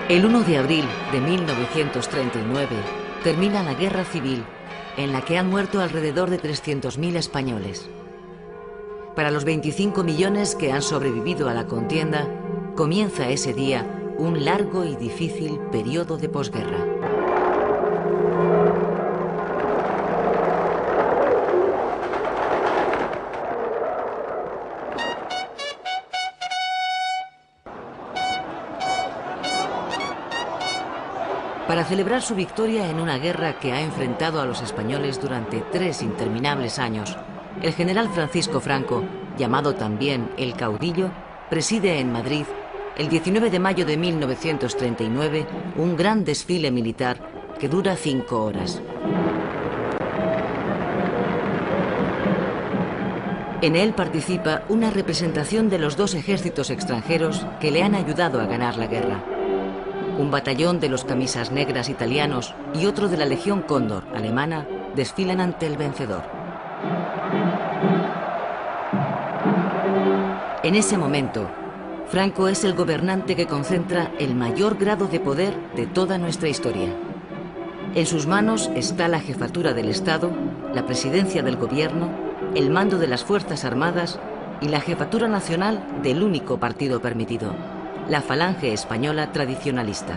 El 1 de abril de 1939 termina la guerra civil, en la que han muerto alrededor de 300.000 españoles. Para los 25 millones que han sobrevivido a la contienda, comienza ese día un largo y difícil periodo de posguerra. Para celebrar su victoria en una guerra que ha enfrentado a los españoles durante 3 interminables años, el general Francisco Franco, llamado también el Caudillo, preside en Madrid, el 19 de mayo de 1939, un gran desfile militar que dura 5 horas. En él participa una representación de los 2 ejércitos extranjeros que le han ayudado a ganar la guerra. Un batallón de los camisas negras italianos y otro de la Legión Cóndor alemana desfilan ante el vencedor. En ese momento, Franco es el gobernante que concentra el mayor grado de poder de toda nuestra historia. En sus manos está la jefatura del Estado, la presidencia del gobierno, el mando de las Fuerzas Armadas y la jefatura nacional del único partido permitido, la Falange Española tradicionalista.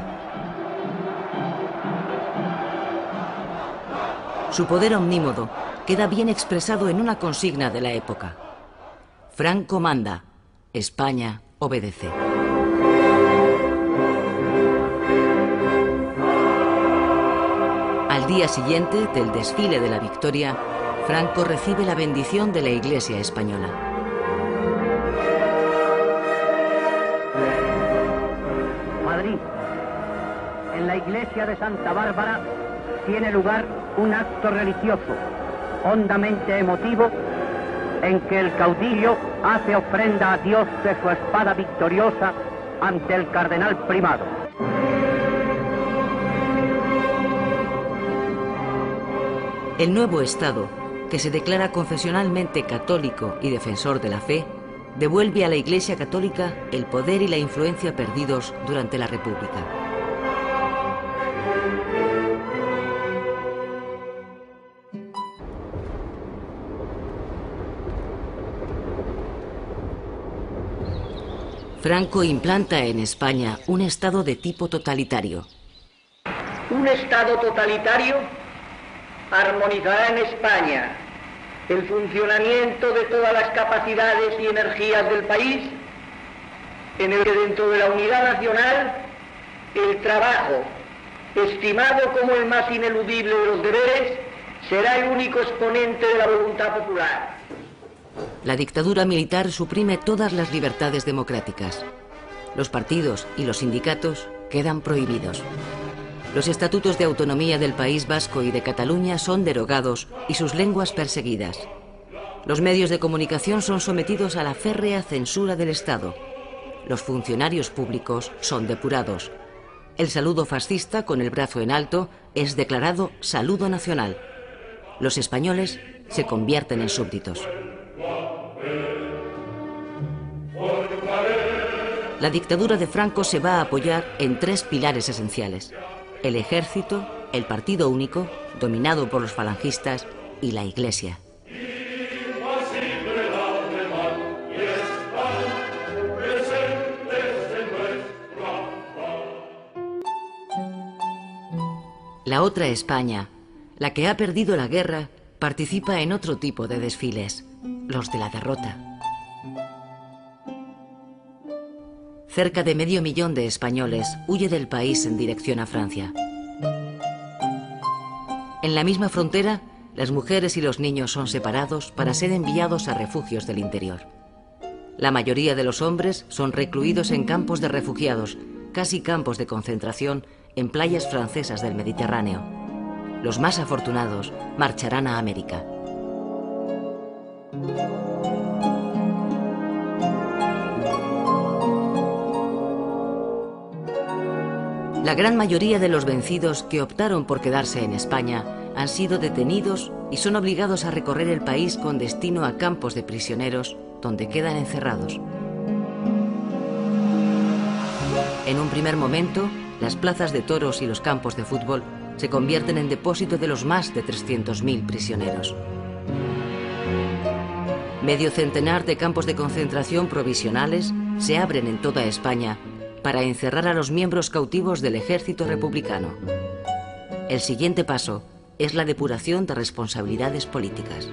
Su poder omnímodo queda bien expresado en una consigna de la época: Franco manda, España obedece. Al día siguiente del desfile de la victoria, Franco recibe la bendición de la Iglesia española. Madrid, en la iglesia de Santa Bárbara, tiene lugar un acto religioso hondamente emotivo en que el caudillo hace ofrenda a Dios de su espada victoriosa ante el cardenal primado. El nuevo Estado, que se declara confesionalmente católico y defensor de la fe, devuelve a la Iglesia Católica el poder y la influencia perdidos durante la República. Franco implanta en España un Estado de tipo totalitario. Un Estado totalitario armonizará en España el funcionamiento de todas las capacidades y energías del país, en el que dentro de la unidad nacional el trabajo, estimado como el más ineludible de los deberes, será el único exponente de la voluntad popular. La dictadura militar suprime todas las libertades democráticas. Los partidos y los sindicatos quedan prohibidos. Los estatutos de autonomía del País Vasco y de Cataluña son derogados y sus lenguas perseguidas. Los medios de comunicación son sometidos a la férrea censura del Estado. Los funcionarios públicos son depurados. El saludo fascista con el brazo en alto es declarado saludo nacional. Los españoles se convierten en súbditos. La dictadura de Franco se va a apoyar en 3 pilares esenciales: el ejército, el partido único, dominado por los falangistas, y la Iglesia. La otra España, la que ha perdido la guerra, participa en otro tipo de desfiles, los de la derrota. Cerca de 500.000 de españoles huye del país en dirección a Francia. En la misma frontera, las mujeres y los niños son separados para ser enviados a refugios del interior. La mayoría de los hombres son recluidos en campos de refugiados, casi campos de concentración, en playas francesas del Mediterráneo. Los más afortunados marcharán a América. La gran mayoría de los vencidos que optaron por quedarse en España han sido detenidos y son obligados a recorrer el país con destino a campos de prisioneros donde quedan encerrados. En un primer momento, las plazas de toros y los campos de fútbol se convierten en depósito de los más de 300.000 prisioneros. Medio centenar de campos de concentración provisionales se abren en toda España para encerrar a los miembros cautivos del ejército republicano. El siguiente paso es la depuración de responsabilidades políticas.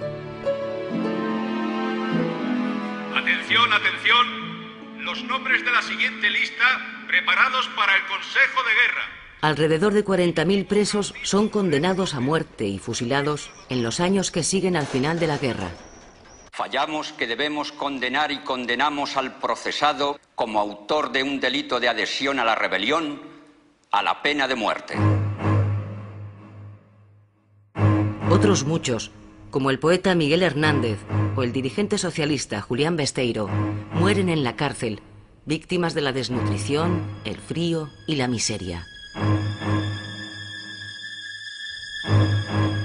Atención, atención. Los nombres de la siguiente lista preparados para el Consejo de Guerra. Alrededor de 40.000 presos son condenados a muerte y fusilados en los años que siguen al final de la guerra. Fallamos que debemos condenar y condenamos al procesado como autor de un delito de adhesión a la rebelión a la pena de muerte. Otros muchos, como el poeta Miguel Hernández o el dirigente socialista Julián Besteiro, mueren en la cárcel, víctimas de la desnutrición, el frío y la miseria.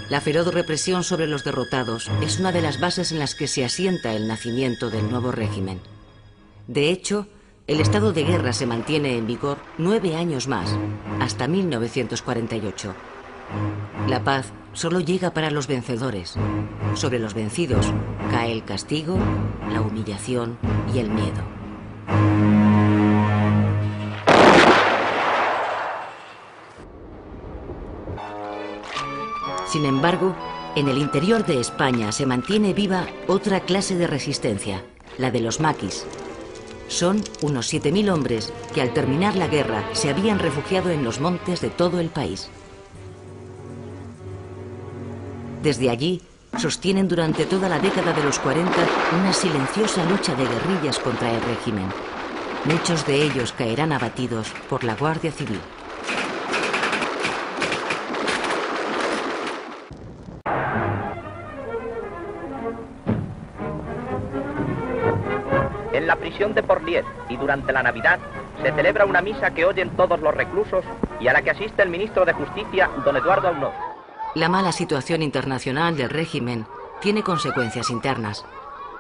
La feroz represión sobre los derrotados es una de las bases en las que se asienta el nacimiento del nuevo régimen. De hecho, el estado de guerra se mantiene en vigor 9 años más, hasta 1948. La paz solo llega para los vencedores. Sobre los vencidos cae el castigo, la humillación y el miedo. Sin embargo, en el interior de España se mantiene viva otra clase de resistencia, la de los maquis. Son unos 7.000 hombres que al terminar la guerra se habían refugiado en los montes de todo el país. Desde allí, sostienen durante toda la década de los 40 una silenciosa lucha de guerrillas contra el régimen. Muchos de ellos caerán abatidos por la Guardia Civil. En la prisión de Porlier y durante la Navidad se celebra una misa que oyen todos los reclusos y a la que asiste el ministro de Justicia, don Eduardo Aunoz. La mala situación internacional del régimen tiene consecuencias internas.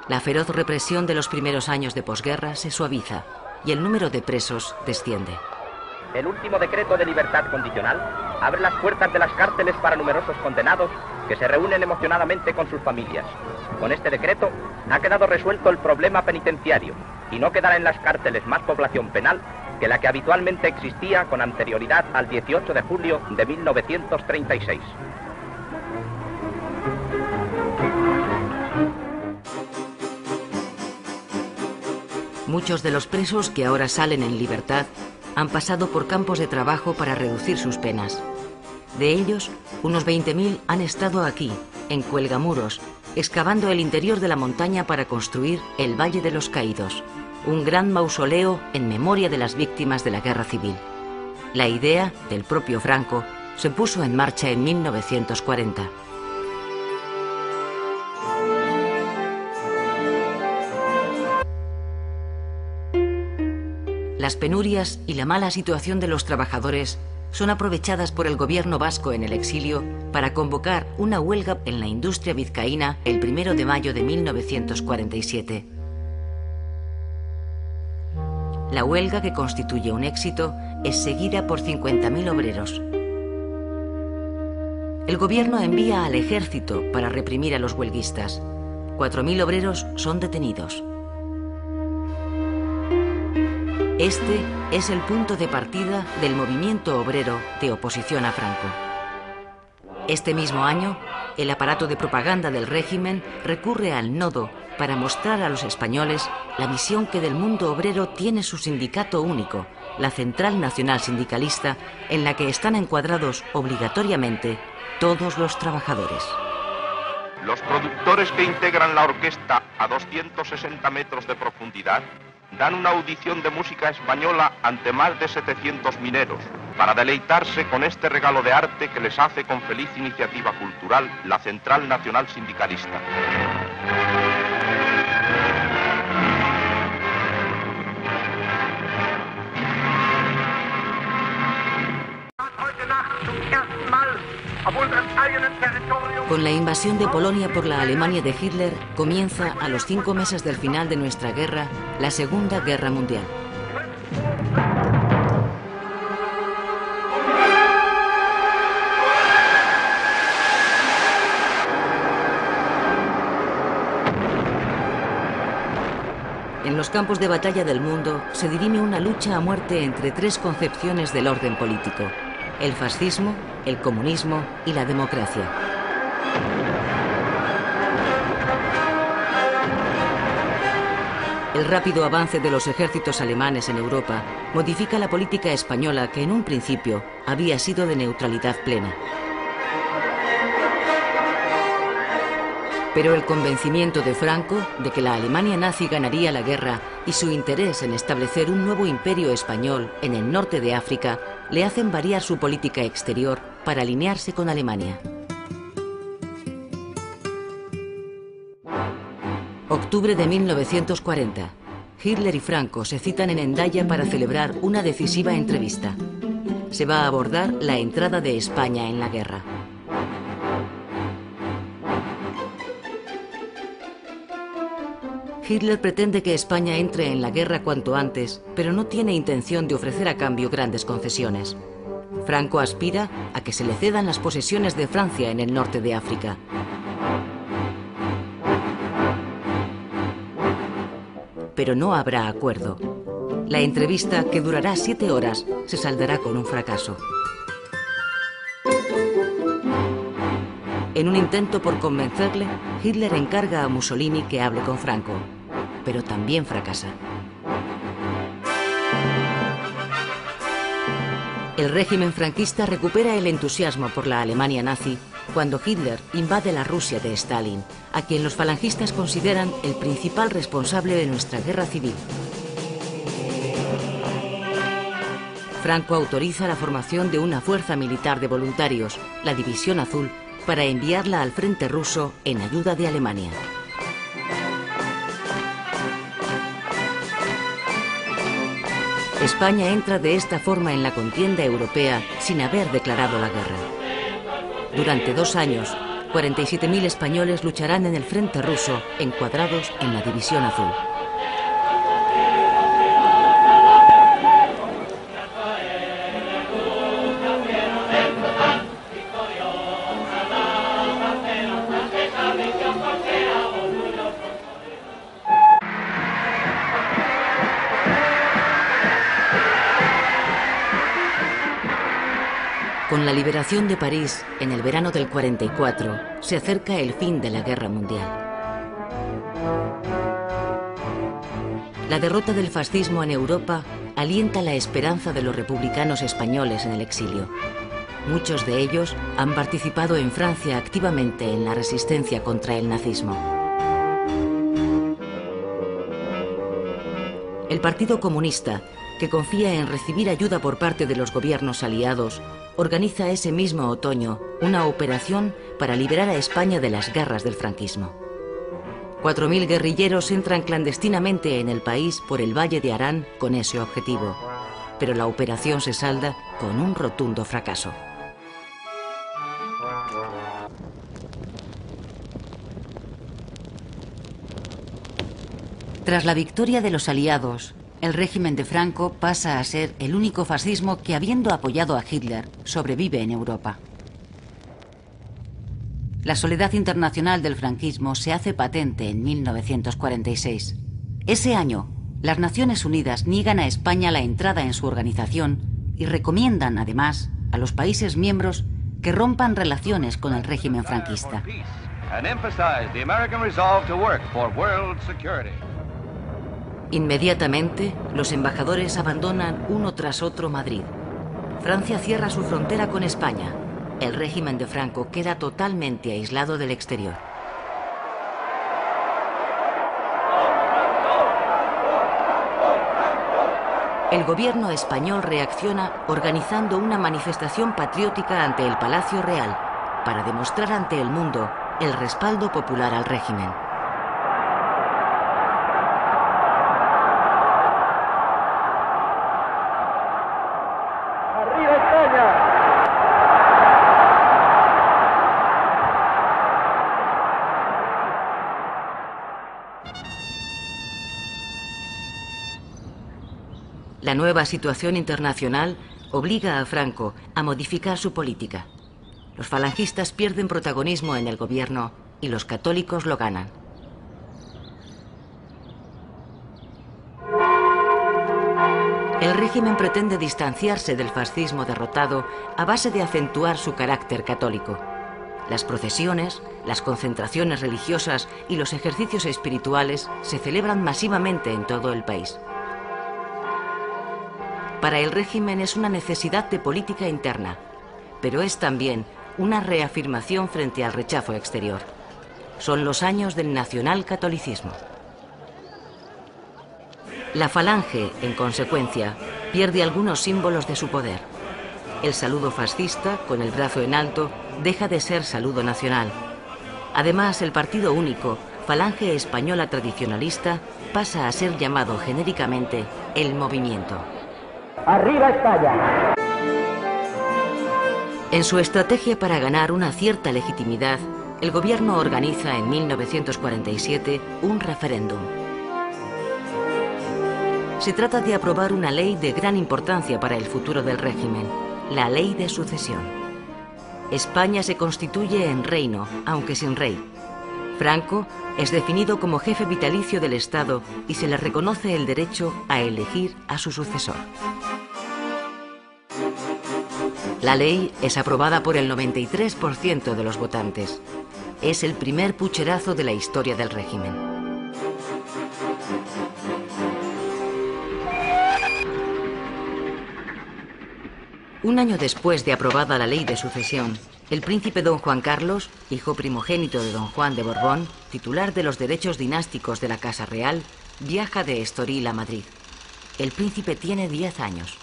La feroz represión de los primeros años de posguerra se suaviza y el número de presos desciende. El último decreto de libertad condicional abre las puertas de las cárceles para numerosos condenados que se reúnen emocionadamente con sus familias. Con este decreto ha quedado resuelto el problema penitenciario y no quedará en las cárceles más población penal que la que habitualmente existía con anterioridad al 18 de julio de 1936. Muchos de los presos que ahora salen en libertad han pasado por campos de trabajo para reducir sus penas. De ellos, unos 20.000 han estado aquí, en Cuelgamuros, excavando el interior de la montaña para construir el Valle de los Caídos, un gran mausoleo en memoria de las víctimas de la Guerra Civil. La idea, del propio Franco, se puso en marcha en 1940. Las penurias y la mala situación de los trabajadores son aprovechadas por el gobierno vasco en el exilio para convocar una huelga en la industria vizcaína el 1 de mayo de 1947. La huelga, que constituye un éxito, es seguida por 50.000 obreros. El gobierno envía al ejército para reprimir a los huelguistas. 4.000 obreros son detenidos. Este es el punto de partida del movimiento obrero de oposición a Franco. Este mismo año, el aparato de propaganda del régimen recurre al Nodo para mostrar a los españoles la visión que del mundo obrero tiene su sindicato único, la Central Nacional Sindicalista, en la que están encuadrados obligatoriamente todos los trabajadores. Los productores que integran la orquesta a 260 metros de profundidad dan una audición de música española ante más de 700 mineros, para deleitarse con este regalo de arte que les hace con feliz iniciativa cultural la Central Nacional Sindicalista. Con la invasión de Polonia por la Alemania de Hitler, comienza, a los 5 meses del final de nuestra guerra, la Segunda Guerra Mundial. los campos de batalla del mundo se dirime una lucha a muerte entre tres concepciones del orden político: el fascismo, el comunismo y la democracia. El rápido avance de los ejércitos alemanes en Europa modifica la política española, que en un principio había sido de neutralidad plena. Pero el convencimiento de Franco de que la Alemania nazi ganaría la guerra y su interés en establecer un nuevo imperio español en el norte de África le hacen variar su política exterior para alinearse con Alemania. Octubre de 1940. Hitler y Franco se citan en Hendaya para celebrar una decisiva entrevista. Se va a abordar la entrada de España en la guerra. Hitler pretende que España entre en la guerra cuanto antes, pero no tiene intención de ofrecer a cambio grandes concesiones. Franco aspira a que se le cedan las posesiones de Francia en el norte de África. Pero no habrá acuerdo. La entrevista, que durará 7 horas, se saldará con un fracaso. En un intento por convencerle, Hitler encarga a Mussolini que hable con Franco, pero también fracasa. El régimen franquista recupera el entusiasmo por la Alemania nazi cuando Hitler invade la Rusia de Stalin, a quien los falangistas consideran el principal responsable de nuestra guerra civil. Franco autoriza la formación de una fuerza militar de voluntarios, la División Azul, para enviarla al frente ruso en ayuda de Alemania. España entra de esta forma en la contienda europea sin haber declarado la guerra. Durante 2 años, 47.000 españoles lucharán en el frente ruso, encuadrados en la División Azul. Con la liberación de París en el verano del 44, se acerca el fin de la Guerra Mundial. La derrota del fascismo en Europa alienta la esperanza de los republicanos españoles en el exilio. Muchos de ellos han participado en Francia activamente en la resistencia contra el nazismo. El Partido Comunista, que confía en recibir ayuda por parte de los gobiernos aliados, organiza ese mismo otoño una operación para liberar a España de las garras del franquismo. 4.000 guerrilleros entran clandestinamente en el país por el Valle de Arán con ese objetivo, pero la operación se salda con un rotundo fracaso. Tras la victoria de los aliados, el régimen de Franco pasa a ser el único fascismo que, habiendo apoyado a Hitler, sobrevive en Europa. La soledad internacional del franquismo se hace patente en 1946. Ese año, las Naciones Unidas niegan a España la entrada en su organización y recomiendan, además, a los países miembros que rompan relaciones con el régimen franquista. Inmediatamente, los embajadores abandonan uno tras otro Madrid. Francia cierra su frontera con España. El régimen de Franco queda totalmente aislado del exterior. El gobierno español reacciona organizando una manifestación patriótica ante el Palacio Real para demostrar ante el mundo el respaldo popular al régimen. La nueva situación internacional obliga a Franco a modificar su política. Los falangistas pierden protagonismo en el gobierno y los católicos lo ganan. El régimen pretende distanciarse del fascismo derrotado a base de acentuar su carácter católico. Las procesiones, las concentraciones religiosas y los ejercicios espirituales se celebran masivamente en todo el país. Para el régimen es una necesidad de política interna, pero es también una reafirmación frente al rechazo exterior. Son los años del nacionalcatolicismo. La Falange, en consecuencia, pierde algunos símbolos de su poder. El saludo fascista, con el brazo en alto, deja de ser saludo nacional. Además, el partido único, Falange Española Tradicionalista, pasa a ser llamado genéricamente el Movimiento. ¡Arriba España! En su estrategia para ganar una cierta legitimidad, el gobierno organiza en 1947 un referéndum. Se trata de aprobar una ley de gran importancia para el futuro del régimen, la Ley de Sucesión. España se constituye en reino, aunque sin rey. Franco es definido como jefe vitalicio del Estado y se le reconoce el derecho a elegir a su sucesor. La ley es aprobada por el 93% de los votantes. Es el primer pucherazo de la historia del régimen. Un año después de aprobada la ley de sucesión, el príncipe don Juan Carlos, hijo primogénito de don Juan de Borbón, titular de los derechos dinásticos de la Casa Real, viaja de Estoril a Madrid. El príncipe tiene 10 años.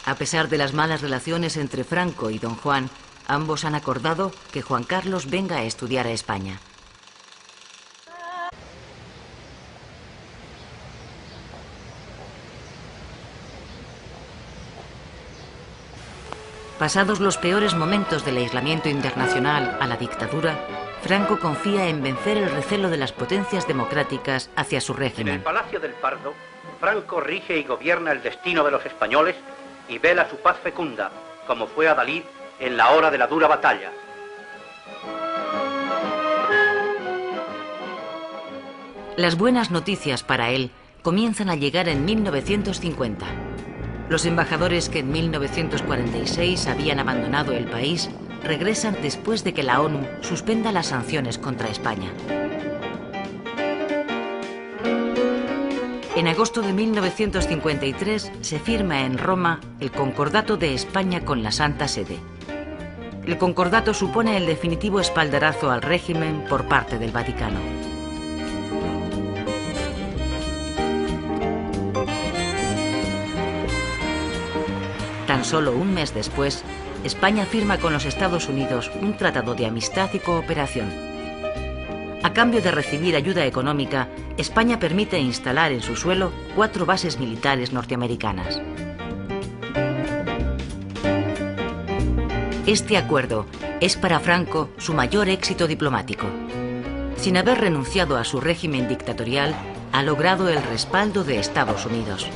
A pesar de las malas relaciones entre Franco y don Juan, ambos han acordado que Juan Carlos venga a estudiar a España. Pasados los peores momentos del aislamiento internacional a la dictadura, Franco confía en vencer el recelo de las potencias democráticas hacia su régimen. En el Palacio del Pardo, Franco rige y gobierna el destino de los españoles y vela su paz fecunda, como fue Adalid en la hora de la dura batalla. Las buenas noticias para él comienzan a llegar en 1950. Los embajadores que en 1946 habían abandonado el país regresan después de que la ONU suspenda las sanciones contra España. En agosto de 1953 se firma en Roma el Concordato de España con la Santa Sede. El concordato supone el definitivo espaldarazo al régimen por parte del Vaticano. Tan solo un mes después, España firma con los Estados Unidos un tratado de amistad y cooperación. A cambio de recibir ayuda económica, España permite instalar en su suelo 4 bases militares norteamericanas. Este acuerdo es para Franco su mayor éxito diplomático. Sin haber renunciado a su régimen dictatorial, ha logrado el respaldo de Estados Unidos.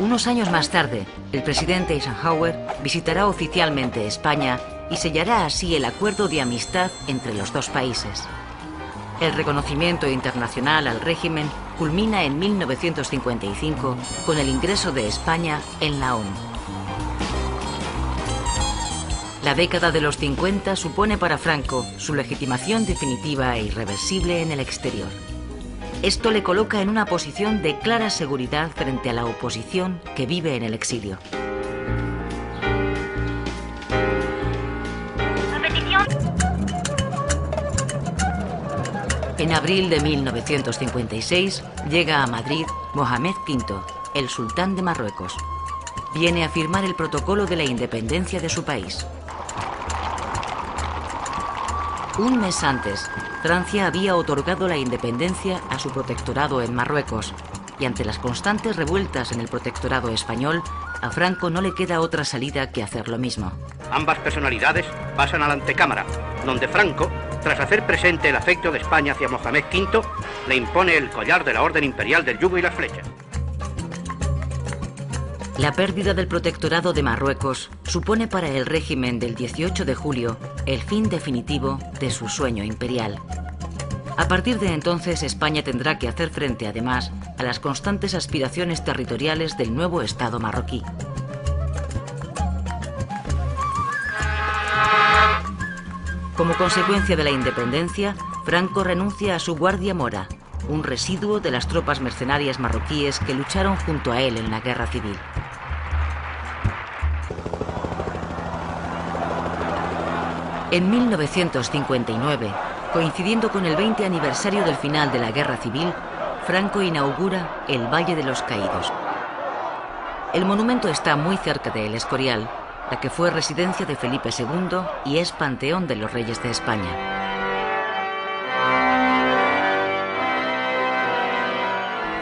Unos años más tarde, el presidente Eisenhower visitará oficialmente España y sellará así el acuerdo de amistad entre los dos países. El reconocimiento internacional al régimen culmina en 1955 con el ingreso de España en la ONU. La década de los 50 supone para Franco su legitimación definitiva e irreversible en el exterior. Esto le coloca en una posición de clara seguridad frente a la oposición que vive en el exilio. En abril de 1956 llega a Madrid Mohamed V, el sultán de Marruecos. Viene a firmar el protocolo de la independencia de su país. Un mes antes, Francia había otorgado la independencia a su protectorado en Marruecos, y ante las constantes revueltas en el protectorado español, a Franco no le queda otra salida que hacer lo mismo. Ambas personalidades pasan a la antecámara, donde Franco, tras hacer presente el afecto de España hacia Mohamed V, le impone el collar de la Orden Imperial del Yugo y las Flechas. La pérdida del protectorado de Marruecos supone para el régimen del 18 de julio el fin definitivo de su sueño imperial. A partir de entonces, España tendrá que hacer frente, además, a las constantes aspiraciones territoriales del nuevo Estado marroquí. Como consecuencia de la independencia, Franco renuncia a su Guardia Mora, un residuo de las tropas mercenarias marroquíes que lucharon junto a él en la Guerra Civil. En 1959, coincidiendo con el 20 aniversario del final de la Guerra Civil, Franco inaugura el Valle de los Caídos. El monumento está muy cerca de El Escorial, la que fue residencia de Felipe II y es panteón de los reyes de España.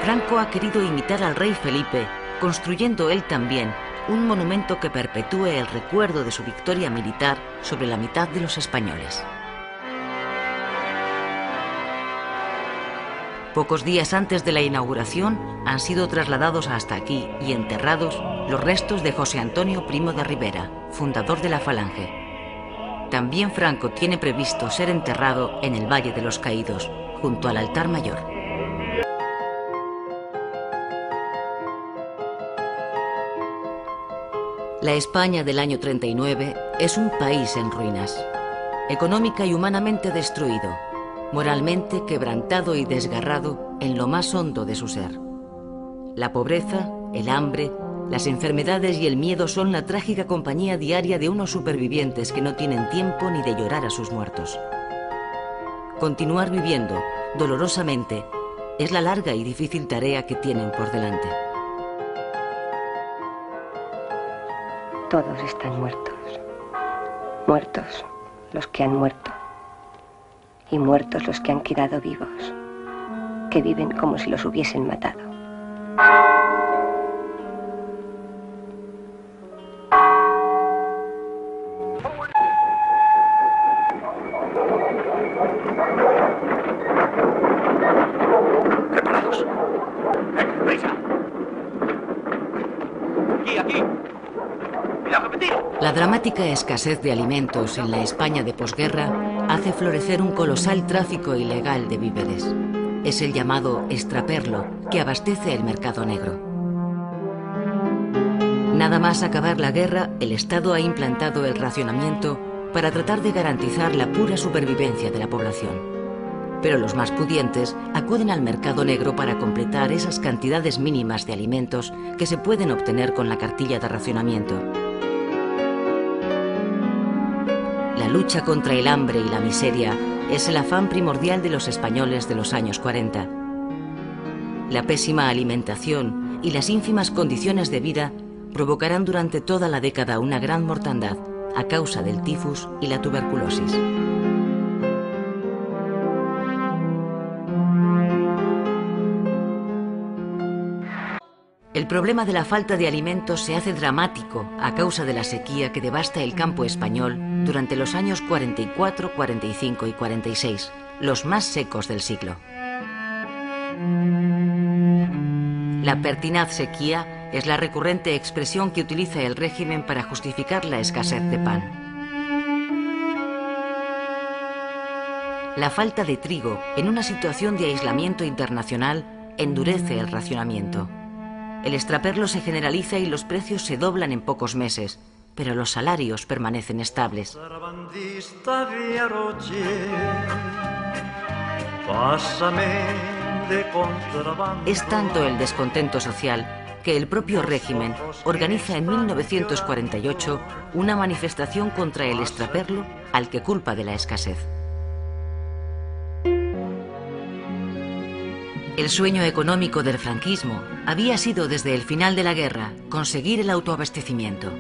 Franco ha querido imitar al rey Felipe, construyendo él también un monumento que perpetúe el recuerdo de su victoria militar sobre la mitad de los españoles. Pocos días antes de la inauguración han sido trasladados hasta aquí y enterrados los restos de José Antonio Primo de Rivera, fundador de la Falange. También Franco tiene previsto ser enterrado en el Valle de los Caídos, junto al altar mayor. La España del año 39 es un país en ruinas, económica y humanamente destruido, moralmente quebrantado y desgarrado en lo más hondo de su ser. La pobreza, el hambre, las enfermedades y el miedo son la trágica compañía diaria de unos supervivientes que no tienen tiempo ni de llorar a sus muertos. Continuar viviendo, dolorosamente, es la larga y difícil tarea que tienen por delante. Todos están muertos. Muertos los que han muerto. Y muertos los que han quedado vivos, que viven como si los hubiesen matado. ¡Preparados! ¡Prisa! ¡Aquí! ¡Cuidado, repetir! La dramática escasez de alimentos en la España de posguerra hace florecer un colosal tráfico ilegal de víveres. Es el llamado extraperlo que abastece el mercado negro. Nada más acabar la guerra, el Estado ha implantado el racionamiento para tratar de garantizar la pura supervivencia de la población. Pero los más pudientes acuden al mercado negro para completar esas cantidades mínimas de alimentos que se pueden obtener con la cartilla de racionamiento. La lucha contra el hambre y la miseria es el afán primordial de los españoles de los años 40. La pésima alimentación y las ínfimas condiciones de vida provocarán durante toda la década una gran mortandad a causa del tifus y la tuberculosis. El problema de la falta de alimentos se hace dramático a causa de la sequía que devasta el campo español durante los años 44, 45 y 46, los más secos del siglo. La pertinaz sequía es la recurrente expresión que utiliza el régimen para justificar la escasez de pan. La falta de trigo en una situación de aislamiento internacional endurece el racionamiento. El extraperlo se generaliza y los precios se doblan en pocos meses, pero los salarios permanecen estables. Es tanto el descontento social que el propio régimen organiza en 1948 una manifestación contra el extraperlo al que culpa de la escasez. El sueño económico del franquismo había sido desde el final de la guerra conseguir el autoabastecimiento.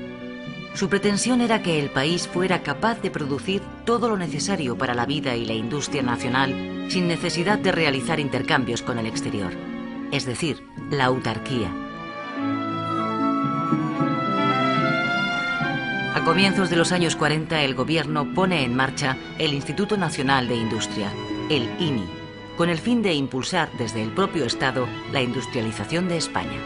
Su pretensión era que el país fuera capaz de producir todo lo necesario para la vida y la industria nacional sin necesidad de realizar intercambios con el exterior, es decir, la autarquía. A comienzos de los años 40 el gobierno pone en marcha el Instituto Nacional de Industria, el INI, con el fin de impulsar desde el propio Estado la industrialización de España.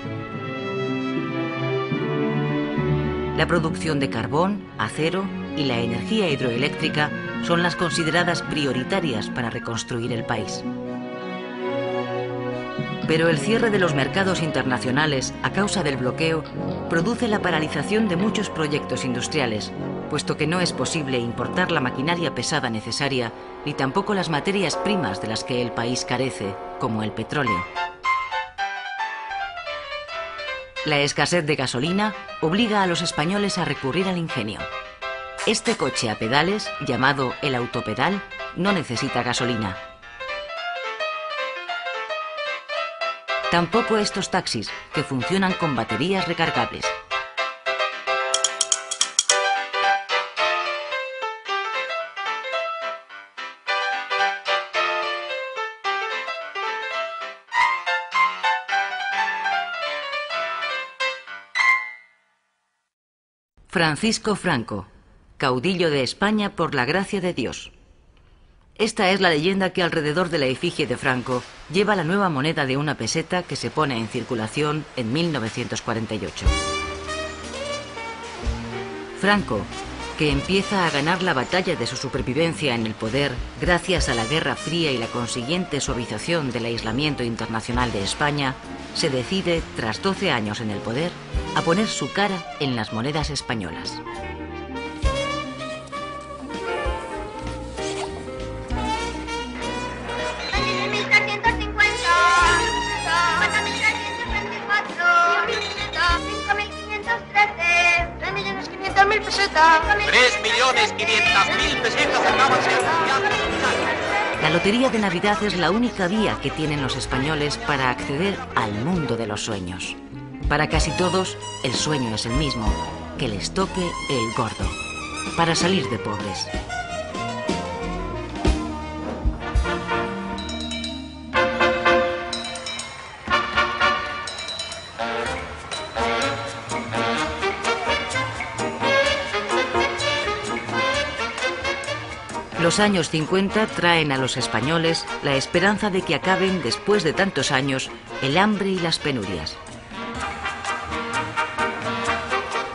La producción de carbón, acero y la energía hidroeléctrica son las consideradas prioritarias para reconstruir el país. Pero el cierre de los mercados internacionales a causa del bloqueo produce la paralización de muchos proyectos industriales, puesto que no es posible importar la maquinaria pesada necesaria ni tampoco las materias primas de las que el país carece, como el petróleo. La escasez de gasolina obliga a los españoles a recurrir al ingenio. Este coche a pedales, llamado el autopedal, no necesita gasolina. Tampoco estos taxis, que funcionan con baterías recargables. Francisco Franco, caudillo de España por la gracia de Dios. Esta es la leyenda que alrededor de la efigie de Franco lleva la nueva moneda de una peseta que se pone en circulación en 1948. Franco, que empieza a ganar la batalla de su supervivencia en el poder gracias a la Guerra Fría y la consiguiente suavización del aislamiento internacional de España, se decide, tras 12 años en el poder, a poner su cara en las monedas españolas. Pesetas. 3.500.000 pesetas acaban de La lotería de Navidad es la única vía que tienen los españoles para acceder al mundo de los sueños. Para casi todos, el sueño es el mismo, que les toque el gordo, para salir de pobres. Los años 50 traen a los españoles la esperanza de que acaben, después de tantos años, el hambre y las penurias.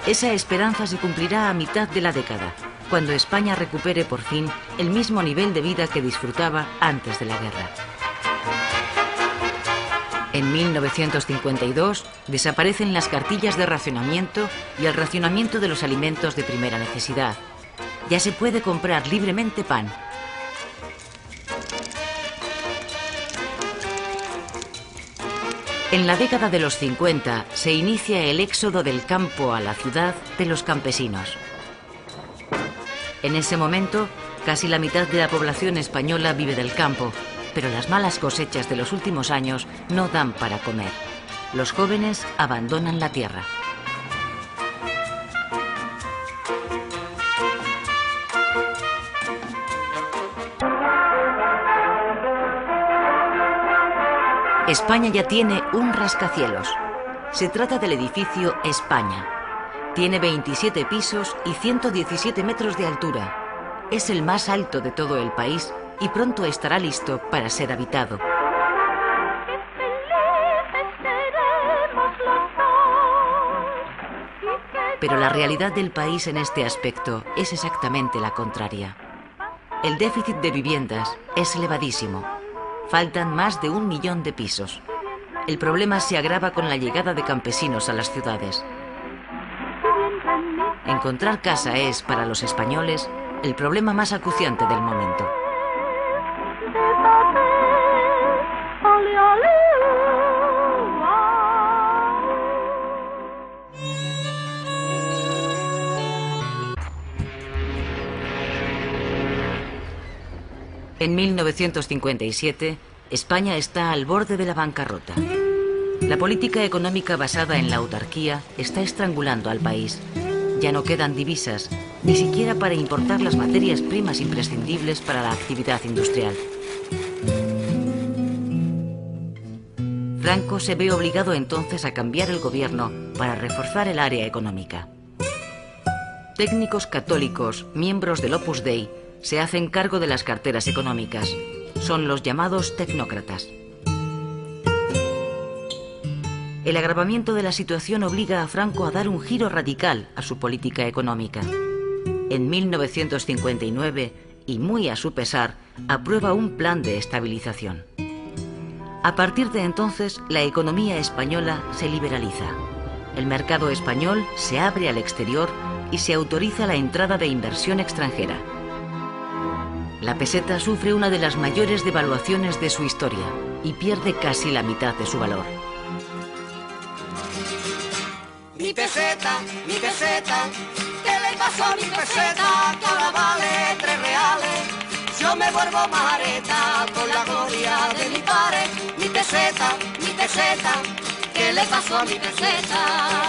Esa esperanza se cumplirá a mitad de la década, cuando España recupere por fin el mismo nivel de vida que disfrutaba antes de la guerra. En 1952 desaparecen las cartillas de racionamiento y el racionamiento de los alimentos de primera necesidad. Ya se puede comprar libremente pan. En la década de los 50 se inicia el éxodo del campo a la ciudad de los campesinos. En ese momento, casi la mitad de la población española vive del campo, pero las malas cosechas de los últimos años no dan para comer. Los jóvenes abandonan la tierra. España ya tiene un rascacielos. Se trata del edificio España. Tiene 27 pisos y 117 metros de altura. Es el más alto de todo el país y pronto estará listo para ser habitado. Pero la realidad del país en este aspecto es exactamente la contraria. El déficit de viviendas es elevadísimo. Faltan más de 1 millón de pisos. El problema se agrava con la llegada de campesinos a las ciudades. Encontrar casa es, para los españoles, el problema más acuciante del momento. En 1957, España está al borde de la bancarrota. La política económica basada en la autarquía está estrangulando al país. Ya no quedan divisas, ni siquiera para importar las materias primas imprescindibles para la actividad industrial. Franco se ve obligado entonces a cambiar el gobierno para reforzar el área económica. Técnicos católicos, miembros del Opus Dei, se hacen cargo de las carteras económicas. Son los llamados tecnócratas. El agravamiento de la situación obliga a Franco a dar un giro radical a su política económica. En 1959 y muy a su pesar, aprueba un plan de estabilización. A partir de entonces, la economía española se liberaliza. El mercado español se abre al exterior y se autoriza la entrada de inversión extranjera. La peseta sufre una de las mayores devaluaciones de su historia y pierde casi la mitad de su valor. Mi peseta, ¿qué le pasó a mi peseta? Que ahora vale 3 reales. Yo me vuelvo majareta con la gloria de mi padre. Mi peseta, ¿qué le pasó a mi peseta?